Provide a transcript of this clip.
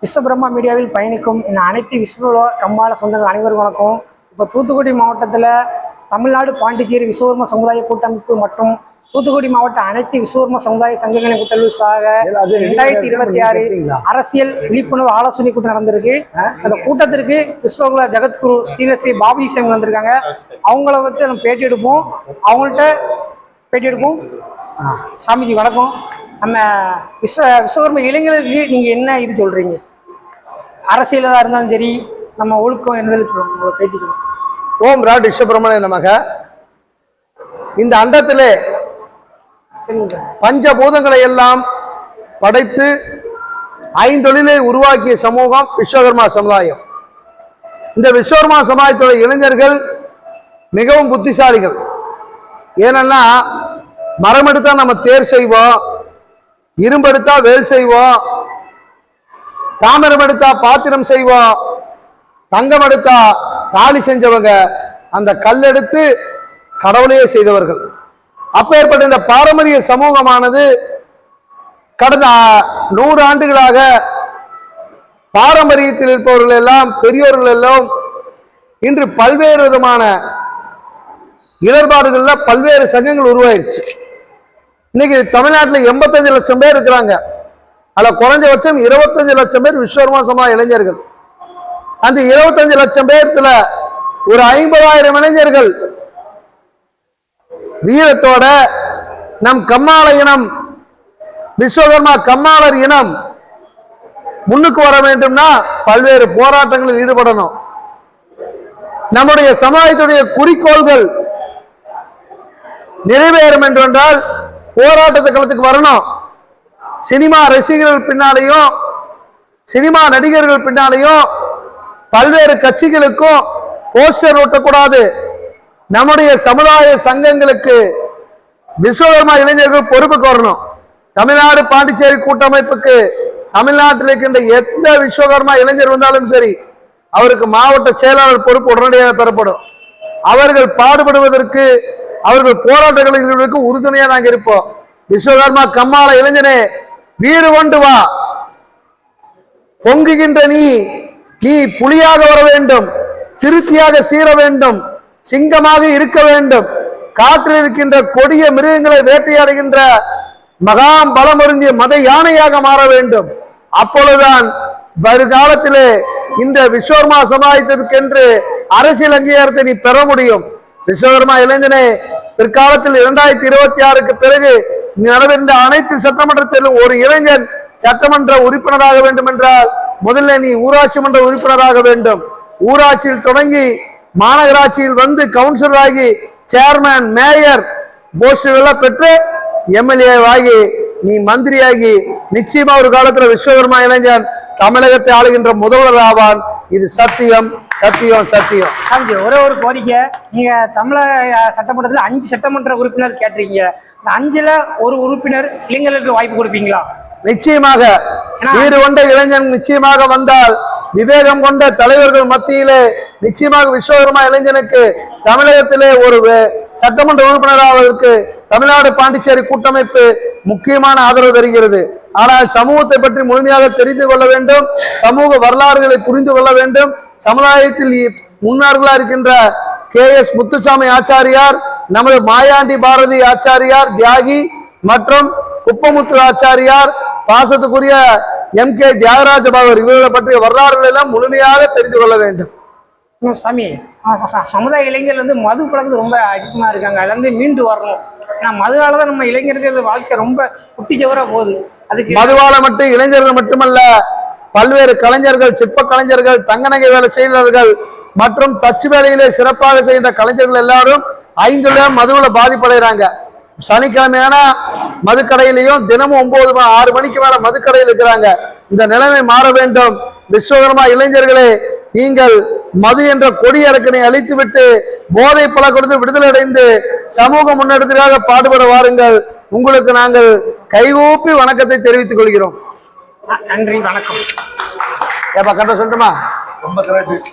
விஸ்வபிரம்மா மீடியாவில் பயணிக்கும் அனைத்து விஸ்வ கம்பால சொந்தங்கள் அனைவரும் வணக்கம். இப்போ தூத்துக்குடி மாவட்டத்தில் தமிழ்நாடு பாண்டிச்சேரி விஸ்வகர்மா சமுதாய கூட்டமைப்பு மற்றும் தூத்துக்குடி மாவட்ட அனைத்து விஸ்வகர்மா சமுதாய சங்கங்களின் கூட்டமைப்பாக 2026 அரசியல் விழிப்புணர்வு ஆலோசனை கூட்டம் நடந்திருக்கு. அந்த கூட்டத்திற்கு விஸ்வகுல ஜகத்குரு ஸ்ரீ பாபுஜி சாமி வந்திருக்காங்க. அவங்கள வந்து நம்ம பேட்டி எடுப்போம். அவங்கள்ட்ட பேட்டி எடுப்போம். சாமிஜி வணக்கம். நம்ம விஸ்வகர்மா இளைஞர்களுக்கு நீங்க என்ன இது சொல்றீங்க? அரசியலாக இருந்தாலும் சரி, நம்ம ஒழுக்கம் என்ன சொல்லுவோம் பேட்டி சொல்லுவோம். ஓம் ராட் விஸ்வபிரமணே நமக. இந்த அண்டத்திலே பஞ்சபூதங்களை எல்லாம் படைத்து ஐந்தொழிலை உருவாக்கிய சமூகம் விஸ்வகர்மா சமுதாயம். இந்த விஸ்வகர்மா சமுதாயத்தோட இளைஞர்கள் மிகவும் புத்திசாலிகள். ஏன்னா மரம் எடுத்தா நம்ம தேர் செய்வோம், இரும்பு எடுத்தா வேல் செய்வோம், தாமிரம் எடுத்தா பாத்திரம் செய்வோம், தங்கம் எடுத்தா தாலி செஞ்சவங்க, அந்த கல் எடுத்து கடவுளையே செய்தவர்கள். அப்பேற்பட்ட இந்த பாரம்பரிய சமூகமானது கடந்த 100 ஆண்டுகளாக பாரம்பரியத்தில் இருப்பவர்கள் எல்லாம் பெரியோர்கள் எல்லாம் இன்று பல்வேறு விதமான இடர்பாடுகள்ல பல்வேறு சங்கங்கள் உருவாயிருச்சு. இன்னைக்கு தமிழ்நாட்டில் 85 லட்சம் பேர் இருக்கிறாங்க. அதுல குறைஞ்சபட்சம் 25 லட்சம் பேர் விஸ்வகர்மா சமுதாய இளைஞர்கள். அந்த 25 லட்சம் பேர்த்துல ஒரு 50,000 இளைஞர்கள் வீரத்தோட நம் கம்மாள இனம், விஸ்வகர்மா கம்மாளர் இனம் முன்னுக்கு வர வேண்டும்னா பல்வேறு போராட்டங்களில் ஈடுபடணும். நம்முடைய சமுதாயத்துடைய குறிக்கோள்கள் நிறைவேறும் என்றால் போராட்டத்தை களத்துக்கு வரணும். சினிமா ரசிகர்கள் பின்னாலேயும் சினிமா நடிகர்கள் பின்னாலேயும் பல்வேறு கட்சிகளுக்கும் போஸ்டர் ஓட்டக்கூடாது. நம்முடைய சமுதாய சங்கங்களுக்கு விஸ்வகர்மா இளைஞர்கள் பொறுப்புக்கு வரணும். தமிழ்நாடு பாண்டிச்சேரி கூட்டமைப்புக்கு தமிழ்நாட்டில் இருக்கின்ற எந்த விஸ்வகர்மா இளைஞர் வந்தாலும் சரி, அவருக்கு மாவட்ட செயலாளர் பொறுப்பு உடனடியாக தரப்படும். அவர்கள் பாடுபடுவதற்கு, அவர்கள் போராட்டங்களுக்கு உறுதுணையா நாங்கள் இருப்போம். விஸ்வகர்மா கம்மாள இளைஞனே, வீறு கொண்டு வா, பொங்குகின்ற நீ புலியாக வர வேண்டும், சிறுத்தையாக சீர வேண்டும், சிங்கமாக இருக்க வேண்டும், காற்றில் இருக்கின்ற கொடிய மிருகங்களை வேட்டையாடுகின்ற மகாம் பலம் பொருந்திய மத யானையாக மாற வேண்டும். அப்பொழுதுதான் வருகாலத்திலே இந்த விஸ்வகர்மா சமுதாயத்திற்கென்று அரசியல் அங்கீகாரத்தை நீ பெற முடியும். விஸ்வகர்மா இளைஞனே, பிற்காலத்தில் 2026க்கு பிறகு நடைபெறுகின்ற அனைத்து சட்டமன்றத்திலும் ஒரு இளைஞன் சட்டமன்ற உறுப்பினராக வேண்டும் என்றால் முதல்ல நீ ஊராட்சி மன்ற உறுப்பினராக வேண்டும். ஊராட்சியில் தொடங்கி மாநகராட்சியில் வந்து கவுன்சிலர் ஆகி சேர்மேன், மேயர் போஸ்டர்கள் பெற்று எம்எல்ஏ ஆகி நீ மந்திரியாகி நிச்சயமா ஒரு காலத்துல விஸ்வகர்மா இளைஞன் தமிழகத்தை ஆளுகின்ற முதல்வர் ஆவான். இது சத்தியம், சத்தியம், சத்தியம். ஒரே ஒரு கோரிக்கை, நீங்க தமிழக சட்டமன்றத்தில் 5 சட்டமன்ற உறுப்பினர் கேட்டிருக்கீங்க. இந்த 5ல ஒரு உறுப்பினர் இளைஞர்களுக்கு வாய்ப்பு கொடுப்பீங்களா? நிச்சயமாக. வீறு கொண்ட இளைஞன் நிச்சயமாக வந்தால், விவேகம் கொண்ட தலைவர்கள் மத்தியிலே நிச்சயமாக விஸ்வகர்மா இளைஞனுக்கு தமிழகத்திலே ஒரு சட்டமன்ற உறுப்பினராவதற்கு தமிழ்நாடு பாண்டிச்சேரி கூட்டமைப்பு முக்கியமான ஆதரவு தருகிறது. ஆனால் சமூகத்தை பற்றி முழுமையாக தெரிந்து கொள்ள வேண்டும், சமூக வரலாறுகளை புரிந்து கொள்ள வேண்டும். சமுதாயத்தில் முன்னோர்களா இருக்கின்ற KS முத்துசாமி ஆச்சாரியார், நமது மாயாண்டி பாரதி ஆச்சாரியார் தியாகி மற்றும் குப்பமுத்து ஆச்சாரியார், பாசத்துக்குரிய MK தியாகராஜ பாகவர், இவர்களை பற்றிய வரலாறுகள் எல்லாம் முழுமையாக தெரிந்து கொள்ள வேண்டும். சாமி, சமுதாய இளைஞர்கள் வந்து மது பழக்கத்து ரொம்ப அதிகமா இருக்காங்க. அதுல இருந்து மீண்டு வரணும். ஏன்னா மதுவாலதான் நம்ம இளைஞர்கள் வாழ்க்கை ரொம்ப குட்டிச்சவரா போகுது. அதுக்கு மதுவால மட்டும் இளைஞர்கள் மட்டுமல்ல, பல்வேறு கலைஞர்கள், சிற்ப கலைஞர்கள், தங்க நகை வேலை செய்கிறவர்கள் மற்றும் தச்சு வேலையிலே சிறப்பாக செய்கின்ற கலைஞர்கள் எல்லாரும் 5 மதுவுல பாதிப்படைகிறாங்க. சனிக்கிழமையான மதுக்கடையிலையும் தினமும் 6 மணிக்கு மேல மதுக்கடையில் இருக்கிறாங்க. இந்த நிலைமை மாற வேண்டும். விஸ்வகர்மா இளைஞர்களே, நீங்கள் மது என்ற கொடி அரக்கனை அழித்துவிட்டு போதை பழக்கத்தை விடுதலை அடைந்து சமூக முன்னெடுத்துக்காக பாடுபட வாருங்கள். உங்களுக்கு நாங்கள் கைகூப்பி வணக்கத்தை தெரிவித்துக் கொள்கிறோம். நன்றி, வணக்கம். ஏப்பா கரெக்டா சொல்லட்டுமா? ரொம்ப கரெக்ட்.